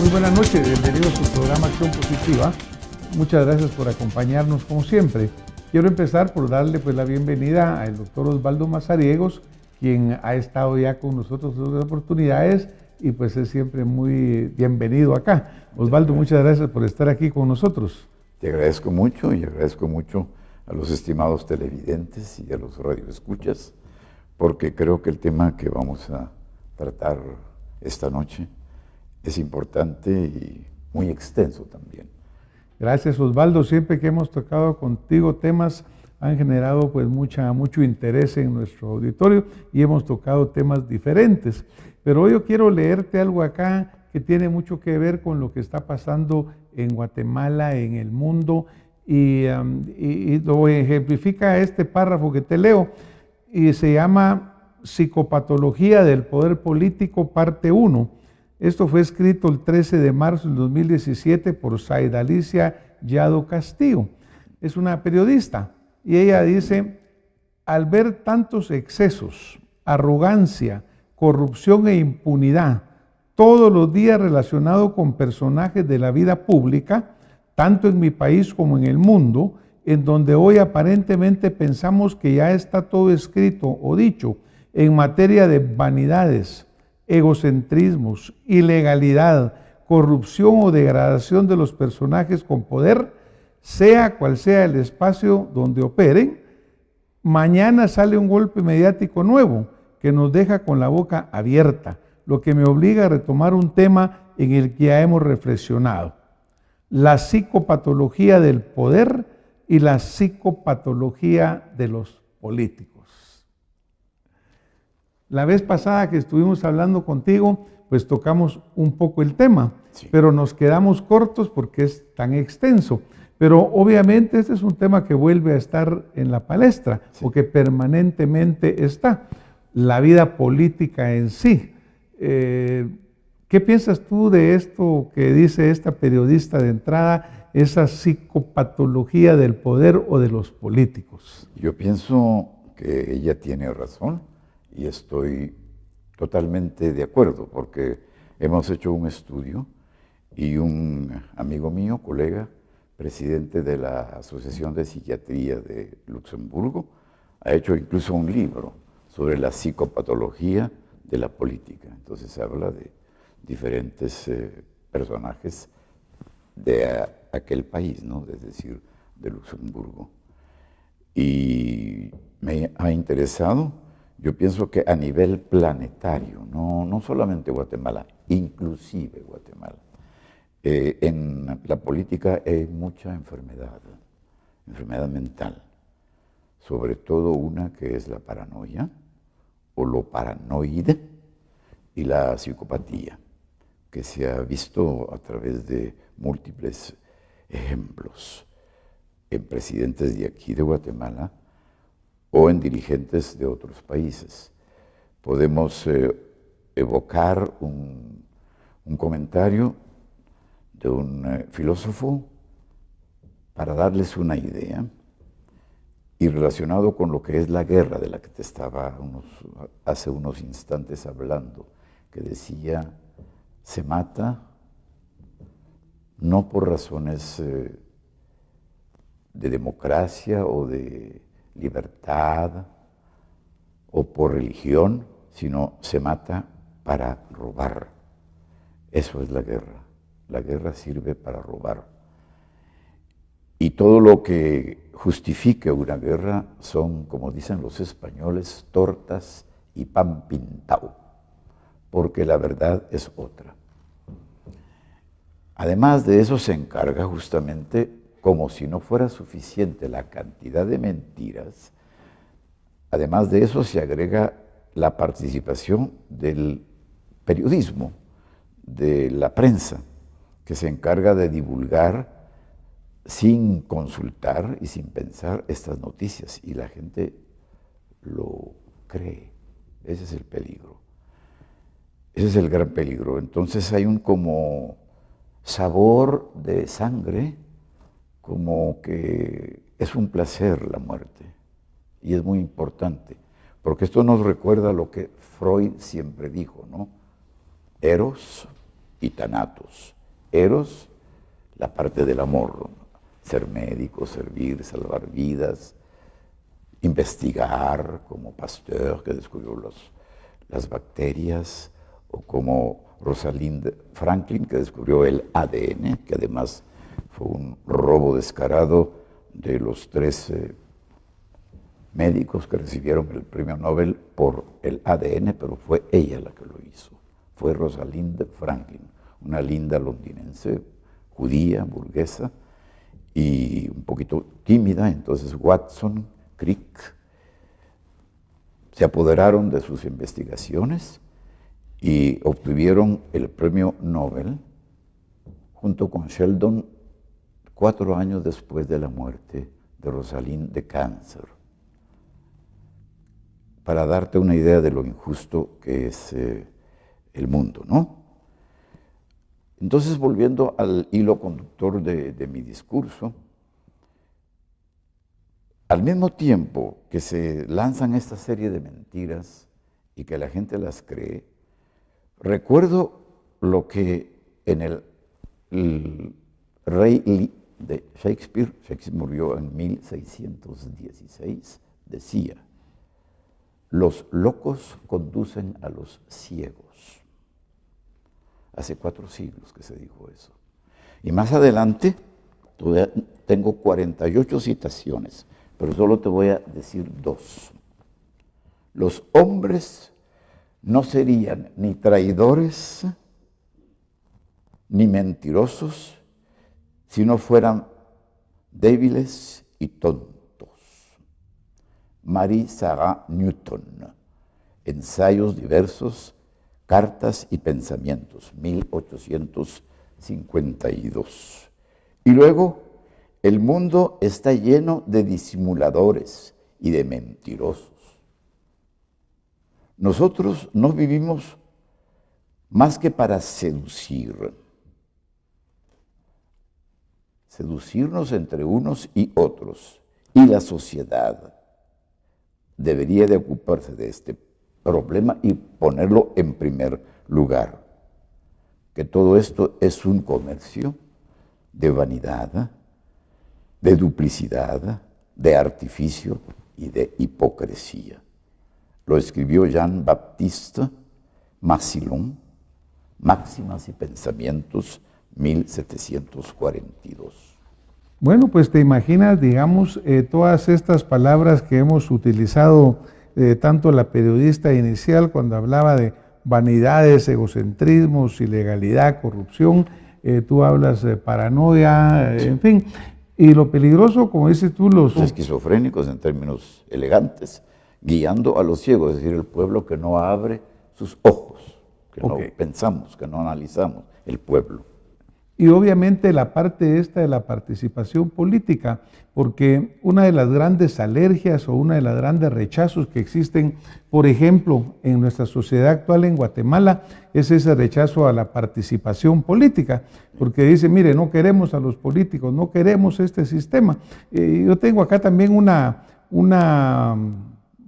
Muy buenas noches, bienvenidos a su programa Acción Positiva. Muchas gracias por acompañarnos como siempre. Quiero empezar por darle la bienvenida al doctor Osvaldo Mazariegos, quien ha estado ya con nosotros en otras oportunidades y pues es siempre muy bienvenido acá. Osvaldo, muchas gracias por estar aquí con nosotros. Te agradezco mucho y agradezco mucho a los estimados televidentes y a los radioescuchas, porque creo que el tema que vamos a tratar esta noche es importante y muy extenso también. Gracias, Osvaldo. Siempre que hemos tocado contigo temas han generado mucho interés en nuestro auditorio y hemos tocado temas diferentes. Pero hoy yo quiero leerte algo acá que tiene mucho que ver con lo que está pasando en Guatemala, en el mundo, y lo ejemplifica este párrafo que te leo, y se llama Psicopatología del Poder Político, parte 1. Esto fue escrito el 13 de marzo del 2017 por Saida Alicia Yado Castillo. Es una periodista y ella dice: al ver tantos excesos, arrogancia, corrupción e impunidad todos los días relacionados con personajes de la vida pública, tanto en mi país como en el mundo, en donde hoy aparentemente pensamos que ya está todo escrito o dicho en materia de vanidades, egocentrismos, ilegalidad, corrupción o degradación de los personajes con poder, sea cual sea el espacio donde operen, mañana sale un golpe mediático nuevo que nos deja con la boca abierta, lo que me obliga a retomar un tema en el que ya hemos reflexionado: la psicopatología del poder y la psicopatología de los políticos. La vez pasada que estuvimos hablando contigo, pues tocamos un poco el tema, sí, pero nos quedamos cortos porque es tan extenso. Pero obviamente este es un tema que vuelve a estar en la palestra, sí, o que permanentemente está. La vida política en sí. ¿Qué piensas tú de esto que dice esta periodista de entrada, esa psicopatología del poder o de los políticos? Yo pienso que ella tiene razón y estoy totalmente de acuerdo, porque hemos hecho un estudio y un amigo mío, colega, presidente de la Asociación de Psiquiatría de Luxemburgo, ha hecho incluso un libro sobre la psicopatología de la política. Entonces se habla de diferentes personajes de aquel país, ¿no? Es decir, de Luxemburgo. Y me ha interesado, yo pienso que a nivel planetario, no solamente Guatemala, inclusive Guatemala, en la política hay mucha enfermedad mental, sobre todo una que es la paranoia, o lo paranoide, y la psicopatía, que se ha visto a través de múltiples ejemplos en presidentes de aquí de Guatemala o en dirigentes de otros países. Podemos evocar un comentario de un filósofo para darles una idea, y relacionado con lo que es la guerra de la que te estaba hace unos instantes hablando, que decía: se mata no por razones de democracia o de libertad o por religión, sino se mata para robar. Eso es la guerra. La guerra sirve para robar. Y todo lo que justifique una guerra son, como dicen los españoles, tortas y pan pintado, porque la verdad es otra. Además de eso, se encarga justamente, como si no fuera suficiente la cantidad de mentiras, además de eso se agrega la participación del periodismo, de la prensa, que se encarga de divulgar sin consultar y sin pensar estas noticias, y la gente lo cree. Ese es el peligro. Ese es el gran peligro. Entonces hay un como sabor de sangre, como que es un placer la muerte, y es muy importante, porque esto nos recuerda lo que Freud siempre dijo, ¿no? Eros y Thanatos. Eros, la parte del amor, ser médico, servir, salvar vidas, investigar, como Pasteur, que descubrió las bacterias, o como Rosalind Franklin, que descubrió el ADN, que además fue un robo descarado de los 13 médicos que recibieron el premio Nobel por el ADN, pero fue ella la que lo hizo. Fue Rosalind Franklin, una linda londinense, judía, burguesa, y un poquito tímida. Entonces Watson, Crick, se apoderaron de sus investigaciones y obtuvieron el premio Nobel junto con Sheldon 4 años después de la muerte de Rosalind de cáncer. Para darte una idea de lo injusto que es el mundo, ¿no? Entonces, volviendo al hilo conductor de mi discurso, al mismo tiempo que se lanzan esta serie de mentiras y que la gente las cree, recuerdo lo que en el Rey Lear de Shakespeare murió en 1616, decía: los locos conducen a los ciegos. Hace 4 siglos que se dijo eso. Y más adelante, tengo 48 citaciones, pero solo te voy a decir 2. Los hombres no serían ni traidores ni mentirosos si no fueran débiles y tontos. Marie Sarah Newton, Ensayos diversos, cartas y pensamientos, 1852. Y luego, el mundo está lleno de disimuladores y de mentirosos. Nosotros no vivimos más que para seducirnos entre unos y otros, y la sociedad debería de ocuparse de este problema y ponerlo en primer lugar. Que todo esto es un comercio de vanidad, de duplicidad, de artificio y de hipocresía. Lo escribió Jean-Baptiste Massillon, Máximas y Pensamientos, 1742. Bueno, pues te imaginas, digamos, todas estas palabras que hemos utilizado, tanto la periodista inicial cuando hablaba de vanidades, egocentrismos, ilegalidad, corrupción, tú hablas de paranoia, en fin. Y lo peligroso, como dices tú, los esquizofrénicos en términos elegantes, guiando a los ciegos, es decir, el pueblo que no abre sus ojos, que no pensamos, que no analizamos, el pueblo. Y obviamente la parte esta de la participación política, porque una de las grandes alergias o una de las grandes rechazos que existen, por ejemplo, en nuestra sociedad actual en Guatemala, es ese rechazo a la participación política, porque dice, mire, no queremos a los políticos, no queremos este sistema. Yo tengo acá también una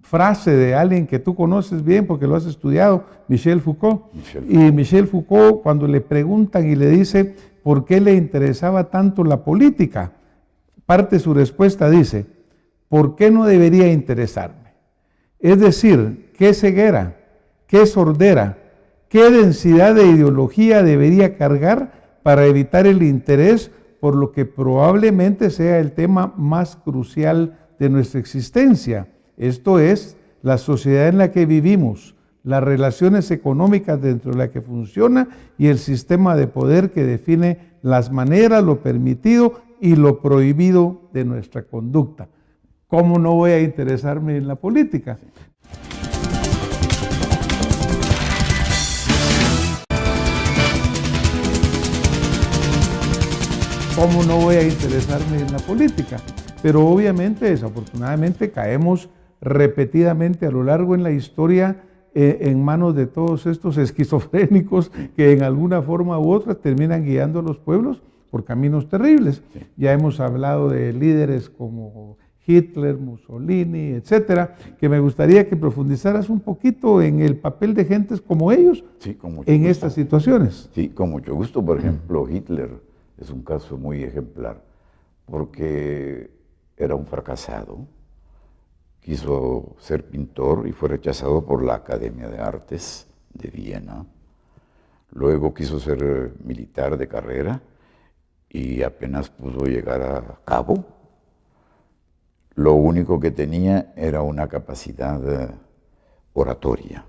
frase de alguien que tú conoces bien porque lo has estudiado, Michel Foucault. Y Michel Foucault, cuando le preguntan y le dice por qué le interesaba tanto la política, parte de su respuesta dice, ¿por qué no debería interesarme? Es decir, ¿qué ceguera, qué sordera, qué densidad de ideología debería cargar para evitar el interés por lo que probablemente sea el tema más crucial de nuestra existencia? Esto es, la sociedad en la que vivimos, las relaciones económicas dentro de la que funciona y el sistema de poder que define las maneras, lo permitido y lo prohibido de nuestra conducta. ¿Cómo no voy a interesarme en la política? ¿Cómo no voy a interesarme en la política? Pero obviamente, desafortunadamente, caemos repetidamente a lo largo en la historia en manos de todos estos esquizofrénicos que en alguna forma u otra terminan guiando a los pueblos por caminos terribles. Sí. Ya hemos hablado de líderes como Hitler, Mussolini, etcétera, que me gustaría que profundizaras un poquito en el papel de gentes como ellos Sí, con mucho en gusto. estas situaciones. Sí, con mucho gusto. Por ejemplo, Hitler es un caso muy ejemplar porque era un fracasado, quiso ser pintor y fue rechazado por la Academia de Artes de Viena. Luego quiso ser militar de carrera y apenas pudo llegar a cabo. Lo único que tenía era una capacidad oratoria,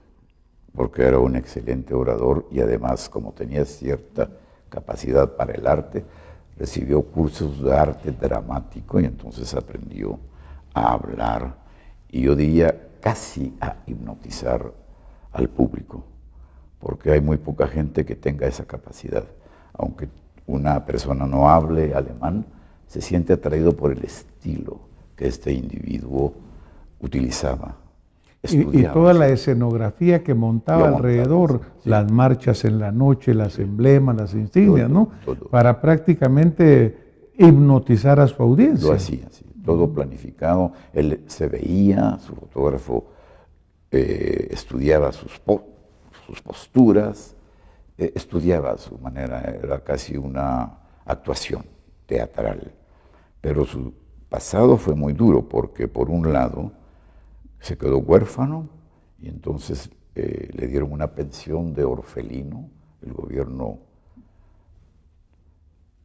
porque era un excelente orador y además, como tenía cierta capacidad para el arte, recibió cursos de arte dramático y entonces aprendió a hablar y yo diría casi a hipnotizar al público, porque hay muy poca gente que tenga esa capacidad. Aunque una persona no hable alemán, se siente atraído por el estilo que este individuo utilizaba. Y toda la escenografía que montaba alrededor, sí. las marchas en la noche, las emblemas, las insignias, Todo, ¿no? todo. Para prácticamente hipnotizar a su audiencia. Lo hacía, sí, todo planificado. Él se veía, su fotógrafo estudiaba sus posturas, estudiaba su manera, era casi una actuación teatral. Pero su pasado fue muy duro porque, por un lado, se quedó huérfano y entonces le dieron una pensión de orfelino, el gobierno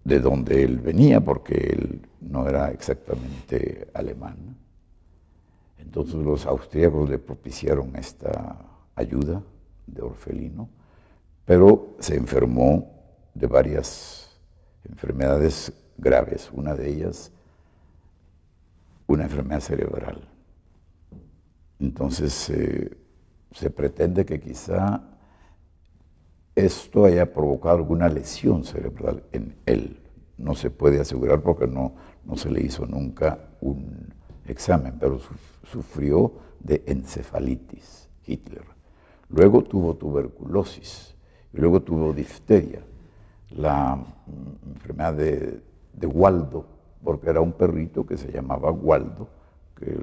de donde él venía, porque él no era exactamente alemán. Entonces los austríacos le propiciaron esta ayuda de orfelino, pero se enfermó de varias enfermedades graves, una de ellas una enfermedad cerebral. Entonces se pretende que quizá esto haya provocado alguna lesión cerebral en él. No se puede asegurar porque no se le hizo nunca un examen, pero sufrió de encefalitis, Hitler. Luego tuvo tuberculosis, y luego tuvo difteria, la enfermedad de Waldo, porque era un perrito que se llamaba Waldo, que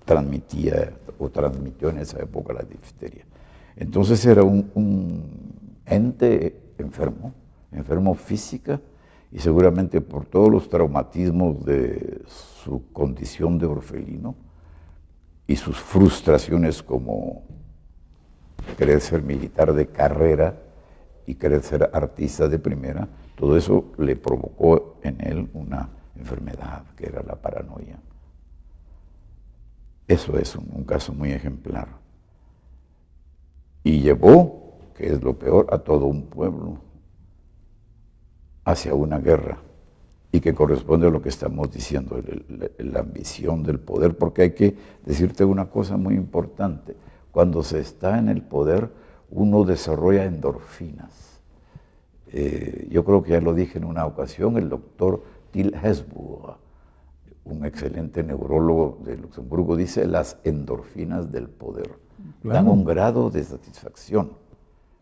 transmitía o transmitió en esa época la difteria. Entonces era un ente enfermo física y seguramente por todos los traumatismos de su condición de orfelino y sus frustraciones como querer ser militar de carrera y querer ser artista de primera, todo eso le provocó en él una enfermedad que era la paranoia. Eso es un caso muy ejemplar. Y llevó, que es lo peor, a todo un pueblo hacia una guerra, y que corresponde a lo que estamos diciendo, la ambición del poder, porque hay que decirte una cosa muy importante. Cuando se está en el poder, uno desarrolla endorfinas. Yo creo que ya lo dije en una ocasión, el doctor Till Hesburger, un excelente neurólogo de Luxemburgo, dice las endorfinas del poder. Claro. Dan un grado de satisfacción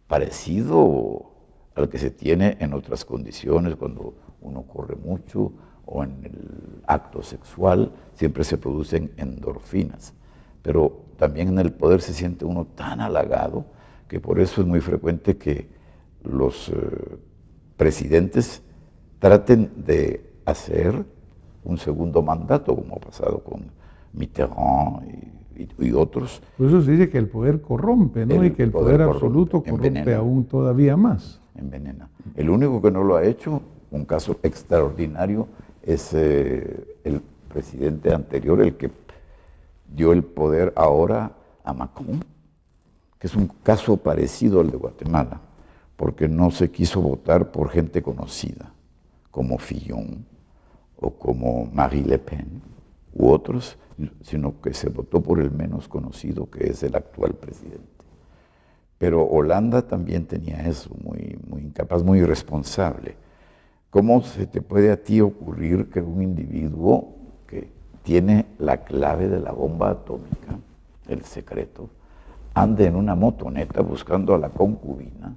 parecido al que se tiene en otras condiciones, cuando uno corre mucho o en el acto sexual, siempre se producen endorfinas. Pero también en el poder se siente uno tan halagado que por eso es muy frecuente que los presidentes traten de hacer un segundo mandato, como ha pasado con Mitterrand y otros. Por eso se dice que el poder corrompe, ¿no? Y que el poder absoluto corrompe aún todavía más. Envenena. El único que no lo ha hecho, un caso extraordinario, es el presidente anterior, el que dio el poder ahora a Macron, que es un caso parecido al de Guatemala, porque no se quiso votar por gente conocida, como Fillon o como Marie Le Pen u otros, sino que se votó por el menos conocido, que es el actual presidente. Pero Holanda también tenía eso, muy incapaz, muy irresponsable. ¿Cómo se te puede a ti ocurrir que un individuo que tiene la clave de la bomba atómica, el secreto, ande en una motoneta buscando a la concubina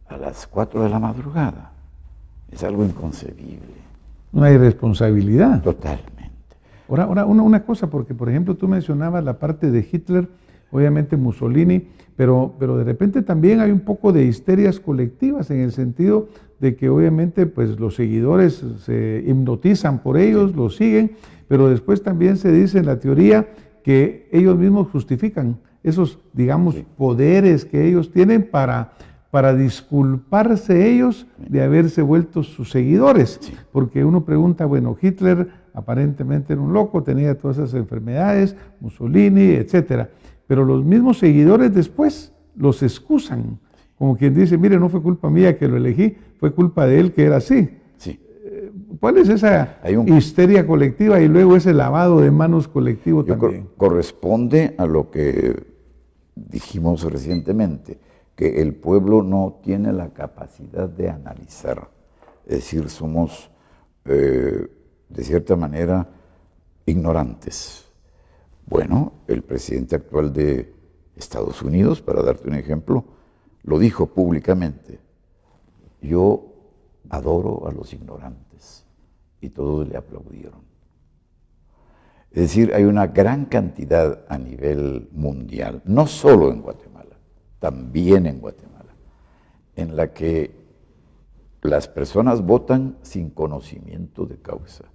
a las 4 de la madrugada? Es algo inconcebible. Una irresponsabilidad. Totalmente. Ahora, una cosa, porque por ejemplo tú mencionabas la parte de Hitler, obviamente Mussolini, pero de repente también hay un poco de histerias colectivas en el sentido de que obviamente pues los seguidores se hipnotizan por ellos, los siguen, pero después también se dice en la teoría que ellos mismos justifican esos, digamos, poderes que ellos tienen para disculparse ellos de haberse vuelto sus seguidores. Porque uno pregunta, bueno, Hitler aparentemente era un loco, tenía todas esas enfermedades, Mussolini, etcétera. Pero los mismos seguidores después los excusan, como quien dice, mire, no fue culpa mía que lo elegí, fue culpa de él que era así. Sí. ¿Cuál es esa histeria colectiva y luego ese lavado de manos colectivo también? Corresponde a lo que dijimos recientemente, que el pueblo no tiene la capacidad de analizar. Es decir, somos, de cierta manera, ignorantes. Bueno, el presidente actual de Estados Unidos, para darte un ejemplo, lo dijo públicamente: yo adoro a los ignorantes, y todos le aplaudieron. Es decir, hay una gran cantidad a nivel mundial, no solo en Guatemala, también en Guatemala, en la que las personas votan sin conocimiento de causa.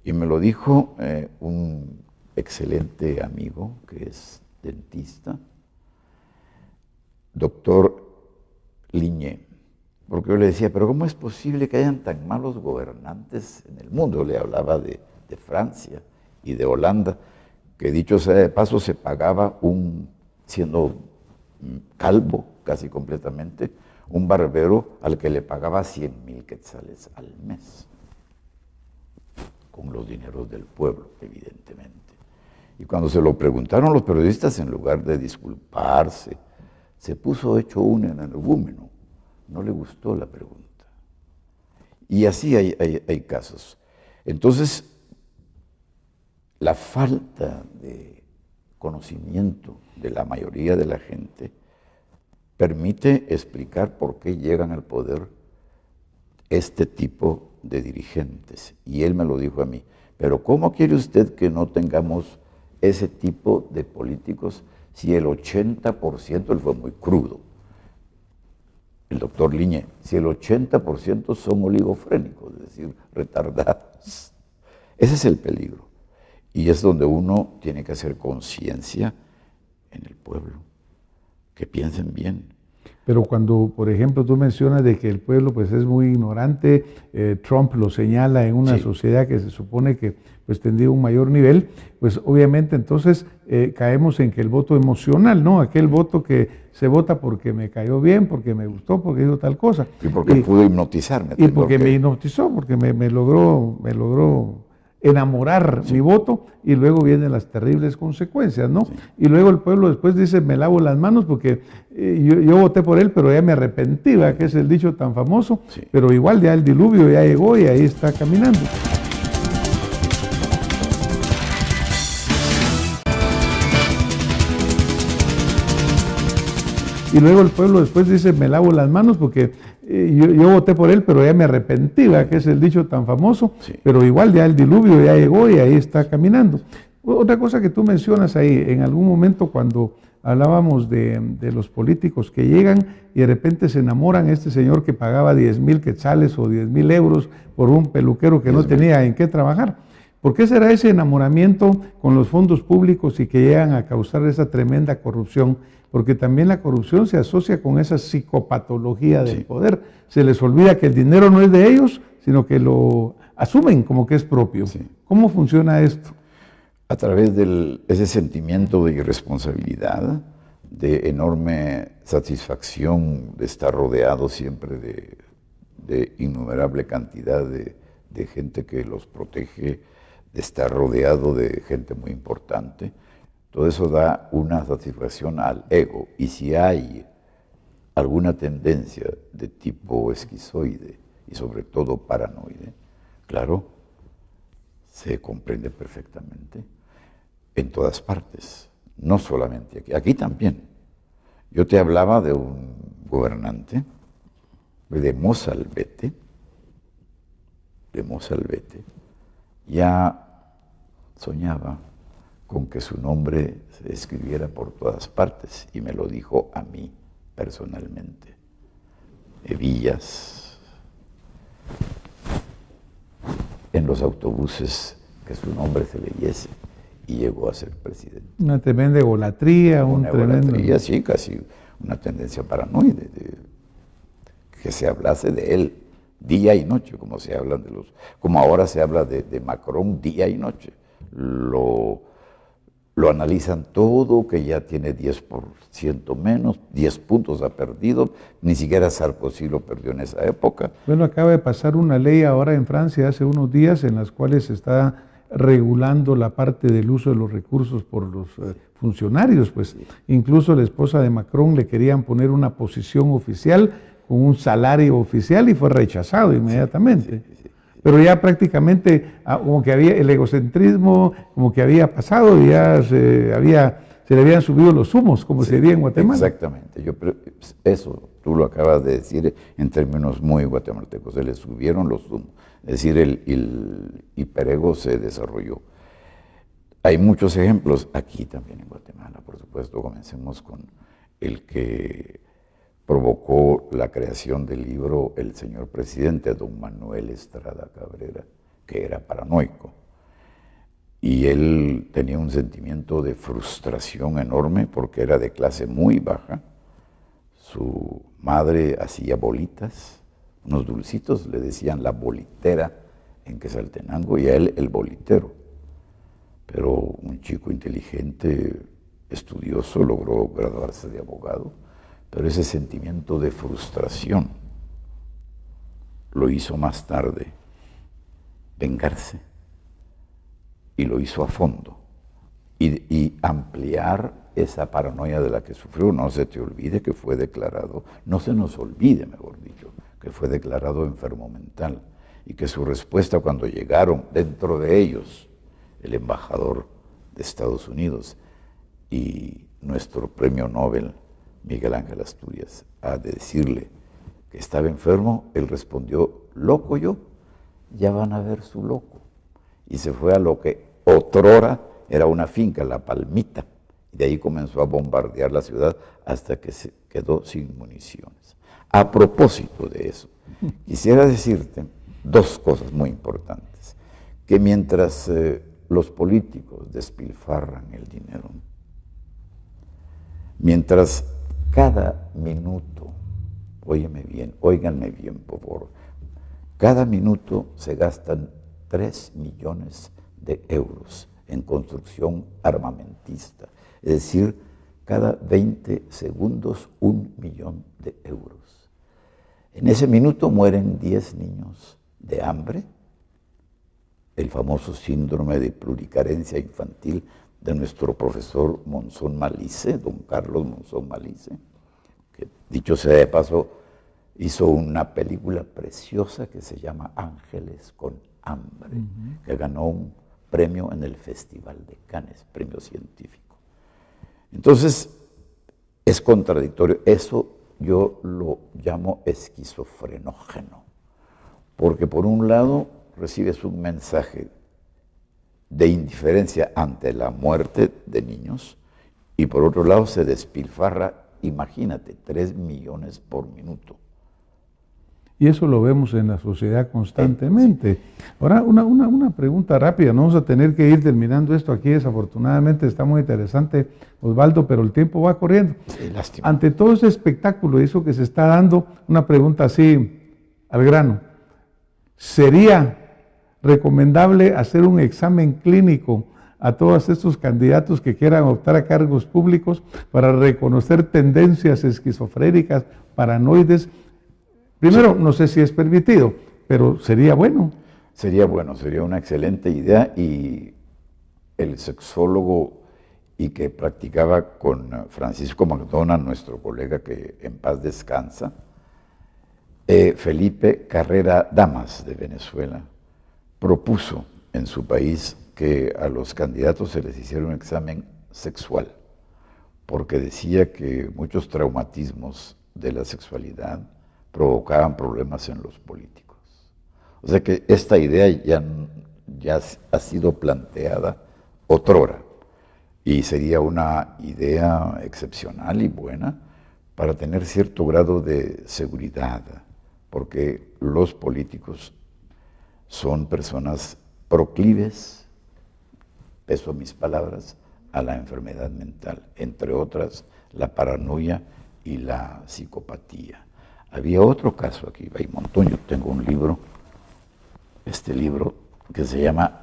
Y me lo dijo un excelente amigo que es dentista, doctor Liñé, porque yo le decía, pero ¿cómo es posible que hayan tan malos gobernantes en el mundo? Le hablaba de Francia y de Holanda, que dicho sea de paso se pagaba siendo calvo casi completamente, un barbero al que le pagaba 100,000 quetzales al mes, con los dineros del pueblo, evidentemente. Y cuando se lo preguntaron los periodistas, en lugar de disculparse, se puso hecho un energúmeno. No le gustó la pregunta. Y así hay casos. Entonces, la falta de conocimiento de la mayoría de la gente permite explicar por qué llegan al poder este tipo de dirigentes. Y él me lo dijo a mí, pero ¿cómo quiere usted que no tengamos ese tipo de políticos si el 80%, él fue muy crudo, el doctor Liñé, si el 80% son oligofrénicos, es decir, retardados? Ese es el peligro. Y es donde uno tiene que hacer conciencia en el pueblo, que piensen bien. Pero cuando, por ejemplo, tú mencionas de que el pueblo pues es muy ignorante, Trump lo señala en una sociedad que se supone que pues tendría un mayor nivel, pues obviamente entonces caemos en que el voto emocional, ¿no? Aquel voto que se vota porque me cayó bien, porque me gustó, porque hizo tal cosa. Y porque pudo hipnotizarme. Y porque me hipnotizó, porque me logró enamorar mi voto, y luego vienen las terribles consecuencias, ¿no? Y luego el pueblo después dice, me lavo las manos porque yo voté por él, pero ya me arrepentí, ¿verdad? Que es el dicho tan famoso, pero igual ya el diluvio ya llegó y ahí está caminando. Y luego el pueblo después dice, me lavo las manos porque yo voté por él, pero ya me arrepentí, ¿verdad? Que es el dicho tan famoso, pero igual ya el diluvio ya llegó y ahí está caminando. Otra cosa que tú mencionas ahí, en algún momento cuando hablábamos de los políticos que llegan y de repente se enamoran, este señor que pagaba 10,000 quetzales o 10,000 euros por un peluquero que no tenía en qué trabajar. ¿Por qué será ese enamoramiento con los fondos públicos y que llegan a causar esa tremenda corrupción? Porque también la corrupción se asocia con esa psicopatología del poder. Se les olvida que el dinero no es de ellos, sino que lo asumen como que es propio. ¿Cómo funciona esto? A través de ese sentimiento de irresponsabilidad, de enorme satisfacción de estar rodeado siempre de innumerable cantidad de gente que los protege, de estar rodeado de gente muy importante. Todo eso da una satisfacción al ego. Y si hay alguna tendencia de tipo esquizoide y sobre todo paranoide, claro, se comprende perfectamente en todas partes, no solamente aquí, aquí también. Yo te hablaba de un gobernante, de Mozalbete, ya soñaba con que su nombre se escribiera por todas partes y me lo dijo a mí personalmente. Hebillas, en los autobuses, que su nombre se leyese, y llegó a ser presidente. Una tremenda egolatría, Una egolatría, sí, casi una tendencia paranoide, que se hablase de él día y noche, como se hablan de como ahora se habla de Macron día y noche. Lo analizan todo, que ya tiene 10% menos, 10 puntos ha perdido, ni siquiera Sarkozy lo perdió en esa época. Bueno, acaba de pasar una ley ahora en Francia hace unos días en las cuales se está regulando la parte del uso de los recursos por los funcionarios, pues sí. Incluso la esposa de Macron le querían poner una posición oficial con un salario oficial y fue rechazado inmediatamente. Sí. Pero ya prácticamente como que había el egocentrismo, como que había pasado, y ya se le habían subido los humos, como se diría en Guatemala. Exactamente, eso tú lo acabas de decir en términos muy guatemaltecos, se le subieron los humos, es decir, el hiperego se desarrolló. Hay muchos ejemplos aquí también en Guatemala, por supuesto. Comencemos con el que provocó la creación del libro El señor presidente, don Manuel Estrada Cabrera, que era paranoico. Y él tenía un sentimiento de frustración enorme porque era de clase muy baja. Su madre hacía bolitas, unos dulcitos, le decían la bolitera en Quetzaltenango, y a él el bolitero. Pero un chico inteligente, estudioso, logró graduarse de abogado. Pero ese sentimiento de frustración lo hizo más tarde vengarse, y lo hizo a fondo, y ampliar esa paranoia de la que sufrió. No se te olvide que fue declarado, no se nos olvide, mejor dicho, que fue declarado enfermo mental, y que su respuesta cuando llegaron dentro de ellos el embajador de Estados Unidos y nuestro premio Nobel, Miguel Ángel Asturias, a decirle que estaba enfermo, él respondió: ¿loco yo? Ya van a ver su loco. Y se fue a lo que otrora era una finca, La Palmita, y de ahí comenzó a bombardear la ciudad hasta que se quedó sin municiones. A propósito de eso, quisiera decirte dos cosas muy importantes: que mientras los políticos despilfarran el dinero, mientras cada minuto, óiganme bien, por favor, cada minuto se gastan 3 millones de euros en construcción armamentista. Es decir, cada 20 segundos 1 millón de euros. En ese minuto mueren 10 niños de hambre, el famoso síndrome de pluricarencia infantil de nuestro profesor Monzón Malice, don Carlos Monzón Malice, que dicho sea de paso, hizo una película preciosa que se llama Ángeles con hambre, que ganó un premio en el Festival de Cannes, premio científico. Entonces, es contradictorio. Eso yo lo llamo esquizofrenógeno, porque por un lado recibes un mensaje de indiferencia ante la muerte de niños, y por otro lado se despilfarra, imagínate, 3 millones por minuto. Y eso lo vemos en la sociedad constantemente. Ahora, una pregunta rápida, no vamos a tener que ir terminando esto aquí, desafortunadamente está muy interesante, Osvaldo, pero el tiempo va corriendo. Sí, lástima. Ante todo ese espectáculo, eso que se está dando, una pregunta así al grano: ¿sería recomendable hacer un examen clínico a todos estos candidatos que quieran optar a cargos públicos para reconocer tendencias esquizofrénicas, paranoides? Primero, no sé si es permitido, pero sería bueno. Sería bueno, sería una excelente idea, y el sexólogo y que practicaba con Francisco McDonald, nuestro colega que en paz descansa, Felipe Carrera Damas de Venezuela, propuso en su país que a los candidatos se les hiciera un examen sexual, porque decía que muchos traumatismos de la sexualidad provocaban problemas en los políticos. O sea que esta idea ya ha sido planteada otrora. Y sería una idea excepcional y buena para tener cierto grado de seguridad, porque los políticos son personas proclives, peso mis palabras, a la enfermedad mental, entre otras la paranoia y la psicopatía. Había otro caso aquí, hay un montón, yo tengo un libro, este libro que se llama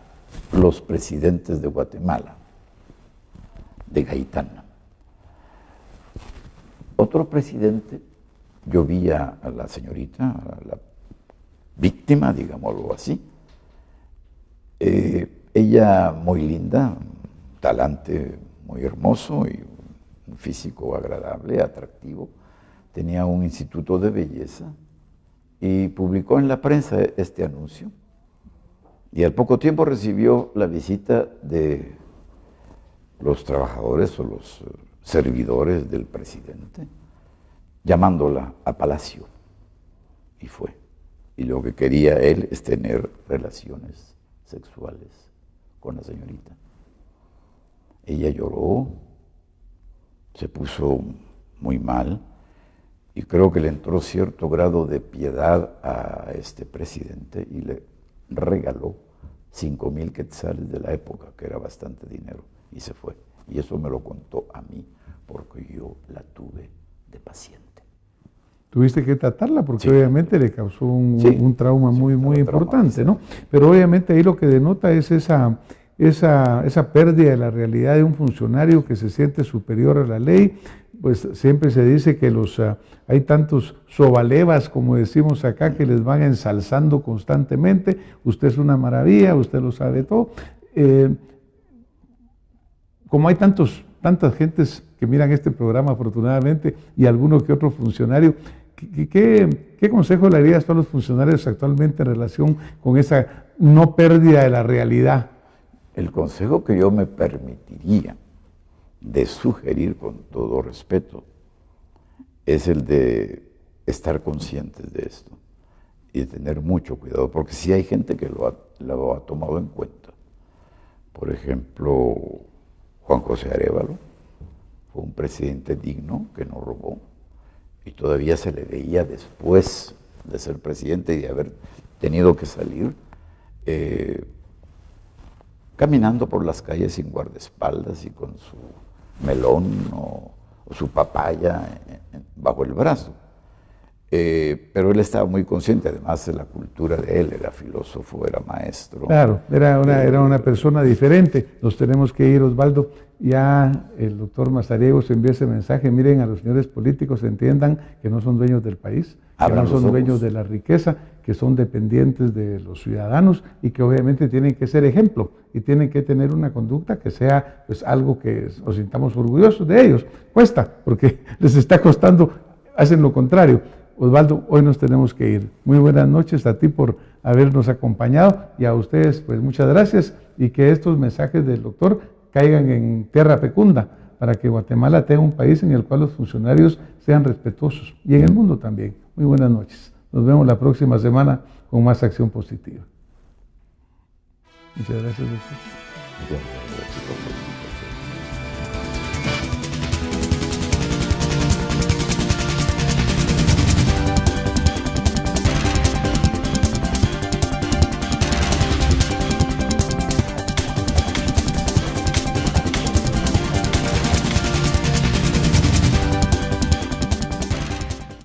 Los presidentes de Guatemala, de Gaitán. Otro presidente, yo vi a la señorita, a la víctima, digámoslo así, ella muy linda, talante muy hermoso y un físico agradable, atractivo, tenía un instituto de belleza y publicó en la prensa este anuncio y al poco tiempo recibió la visita de los trabajadores o los servidores del presidente, llamándola a palacio, y fue. Y lo que quería él es tener relaciones sexuales con la señorita. Ella lloró, se puso muy mal, y creo que le entró cierto grado de piedad a este presidente y le regaló 5,000 quetzales de la época, que era bastante dinero, y se fue. Y eso me lo contó a mí, porque yo la tuve de paciente. Tuviste que tratarla porque Sí. obviamente le causó un trauma muy importante, ¿no? Sí. Pero obviamente ahí lo que denota es esa pérdida de la realidad de un funcionario que se siente superior a la ley. Pues siempre se dice que hay tantos sobalevas, como decimos acá, que les van ensalzando constantemente. Usted es una maravilla, usted lo sabe todo. Como hay tantas gentes que miran este programa afortunadamente y alguno que otro funcionario, ¿qué consejo le darías a los funcionarios actualmente en relación con esa no pérdida de la realidad? El consejo que yo me permitiría de sugerir con todo respeto es el de estar conscientes de esto y de tener mucho cuidado, porque sí hay gente que lo ha tomado en cuenta. Por ejemplo, Juan José Arévalo fue un presidente digno que no robó y todavía se le veía después de ser presidente y de haber tenido que salir caminando por las calles sin guardaespaldas y con su melón o su papaya bajo el brazo. Pero él estaba muy consciente, además de la cultura de él, era filósofo, era maestro. Claro, era una persona diferente. Nos tenemos que ir, Osvaldo. Ya el doctor Mazariegos envió ese mensaje. Miren, a los señores políticos entiendan que no son dueños del país, que no son dueños de la riqueza, que son dependientes de los ciudadanos y que obviamente tienen que ser ejemplo y tienen que tener una conducta que sea pues algo que nos sintamos orgullosos de ellos. Cuesta, porque les está costando, hacen lo contrario. Osvaldo, hoy nos tenemos que ir. Muy buenas noches a ti por habernos acompañado y a ustedes pues muchas gracias y que estos mensajes del doctor caigan en tierra fecunda para que Guatemala tenga un país en el cual los funcionarios sean respetuosos y en el mundo también. Muy buenas noches. Nos vemos la próxima semana con más acción positiva. Muchas gracias, doctor. Muchas gracias.